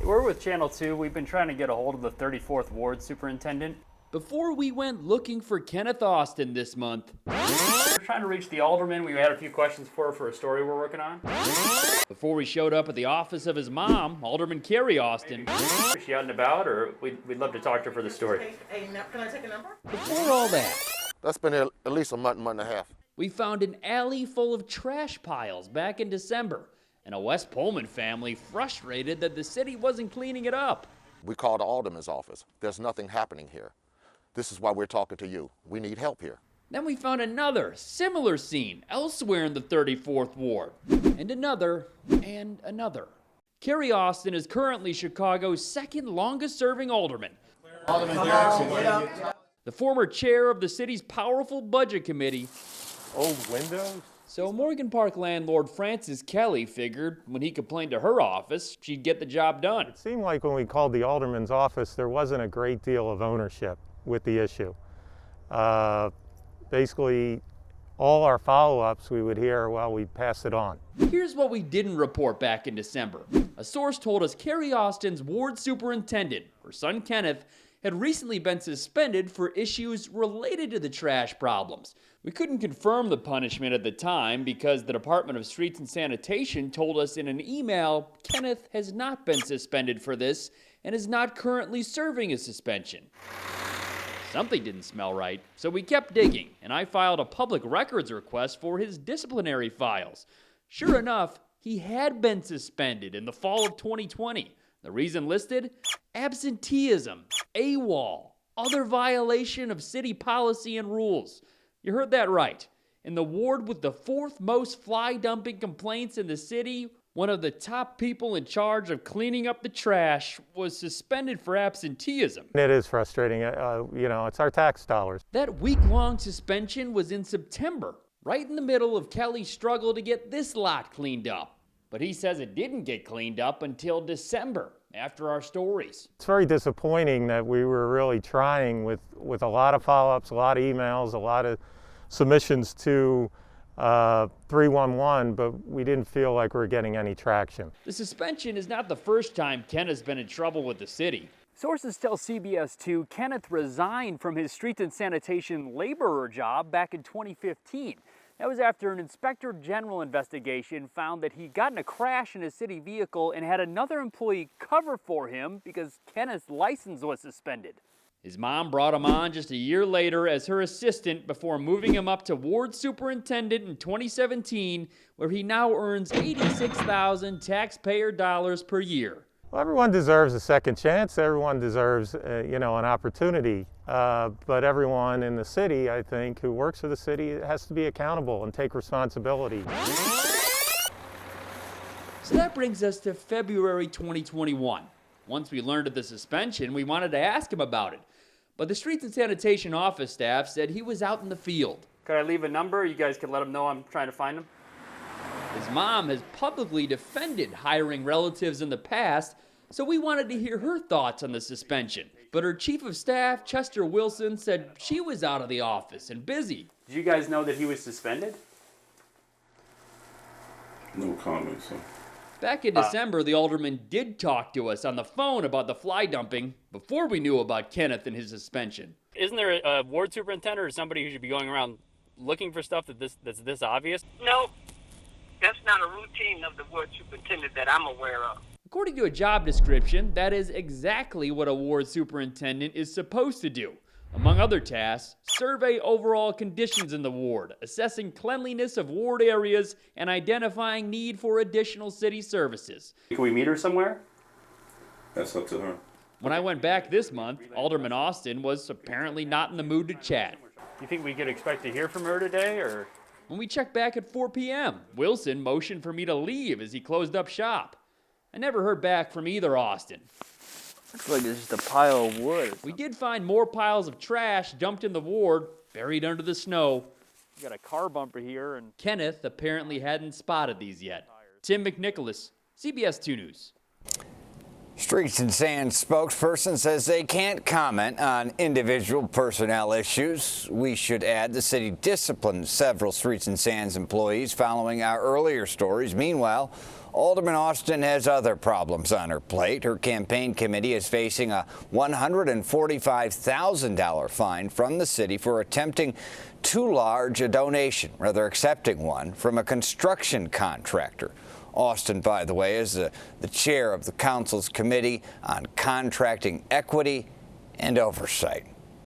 We're with Channel 2. We've been trying to get a hold of the 34th Ward Superintendent. Before we went looking for Kenneth Austin this month, We're trying to reach the Alderman. We had a few questions for a story we're working on. before we showed up at the office of his mom, Alderman Carrie Austin, Is she out and about, or we'd love to talk to her for the story? Can I take a number? before all that, That's been at least a month and a half. we found an alley full of trash piles back in December, and a West Pullman family frustrated that the city wasn't cleaning it up. We called the Alderman's office. There's nothing happening here. This is why we're talking to you. We need help here. Then we found another similar scene elsewhere in the 34th Ward, and another, and another. Carrie Austin is currently Chicago's second longest serving alderman. Alderman Jackson. The former chair of the city's powerful budget committee. Old windows? So Morgan Park landlord Francis Kelly figured when he complained to her office, she'd get the job done. It seemed like when we called the alderman's office, there wasn't a great deal of ownership with the issue. Basically, all our follow-ups we would hear, well, we pass it on. Here's what we didn't report back in December. A source told us Carrie Austin's ward superintendent, her son Kenneth, had recently been suspended for issues related to the trash problems. We couldn't confirm the punishment at the time because the Department of Streets and Sanitation told us in an email Kenneth has not been suspended for this and is not currently serving a suspension. Something didn't smell right, so we kept digging, and I filed a public records request for his disciplinary files. Sure enough, he had been suspended in the fall of 2020. The reason listed? Absenteeism, AWOL, other violation of city policy and rules. You heard that right. In the ward with the fourth most fly dumping complaints in the city, one of the top people in charge of cleaning up the trash was suspended for absenteeism. It is frustrating. It's our tax dollars. That week-long suspension was in September, right in the middle of Kelly's struggle to get this lot cleaned up. But he says it didn't get cleaned up until December, after our stories. It's very disappointing that we were really trying with a lot of follow-ups, a lot of emails, a lot of submissions to 311, but we didn't feel like we were getting any traction. The suspension is not the first time Ken has been in trouble with the city. Sources tell CBS 2 Kenneth resigned from his streets and sanitation laborer job back in 2015. That was after an inspector general investigation found that he'd gotten a crash in a city vehicle and had another employee cover for him because Kenneth's license was suspended. His mom brought him on just a year later as her assistant before moving him up to ward superintendent in 2017, where he now earns $86,000 taxpayer dollars per year. Well, everyone deserves a second chance. Everyone deserves, an opportunity. But everyone in the city, I think, who works for the city has to be accountable and take responsibility. So that brings us to February 2021. Once we learned of the suspension, we wanted to ask him about it. But the Streets and Sanitation office staff said he was out in the field. Could I leave a number? You guys can let him know I'm trying to find him. His mom has publicly defended hiring relatives in the past, so we wanted to hear her thoughts on the suspension. But her chief of staff, Chester Wilson, said she was out of the office and busy. Did you guys know that he was suspended? No comment, sir. Back in December, the alderman did talk to us on the phone about the fly dumping before we knew about Kenneth and his suspension. Isn't there a ward superintendent or somebody who should be going around looking for stuff that's this obvious? No, that's not a routine of the ward superintendent that I'm aware of. According to a job description, that is exactly what a ward superintendent is supposed to do. Among other tasks, survey overall conditions in the ward, assessing cleanliness of ward areas, and identifying need for additional city services. Can we meet her somewhere? That's up to her. When I went back this month, Alderman Austin was apparently not in the mood to chat. Do you think we could expect to hear from her today, or? When we checked back at 4 p.m., Wilson motioned for me to leave as he closed up shop. I never heard back from either Austin. Looks like it's just a pile of wood. We did find more piles of trash dumped in the ward, buried under the snow. We got a car bumper here, and Kenneth apparently hadn't spotted these yet. Tim McNicholas, CBS 2 News. Streets and Sands spokesperson says they can't comment on individual personnel issues. We should add the city disciplined several Streets and Sands employees following our earlier stories. Meanwhile, Alderman Austin has other problems on her plate. Her campaign committee is facing a $145,000 fine from the city for attempting too large a donation, rather accepting one, from a construction contractor. Austin, by the way, is the chair of the council's Committee on Contracting Equity and Oversight.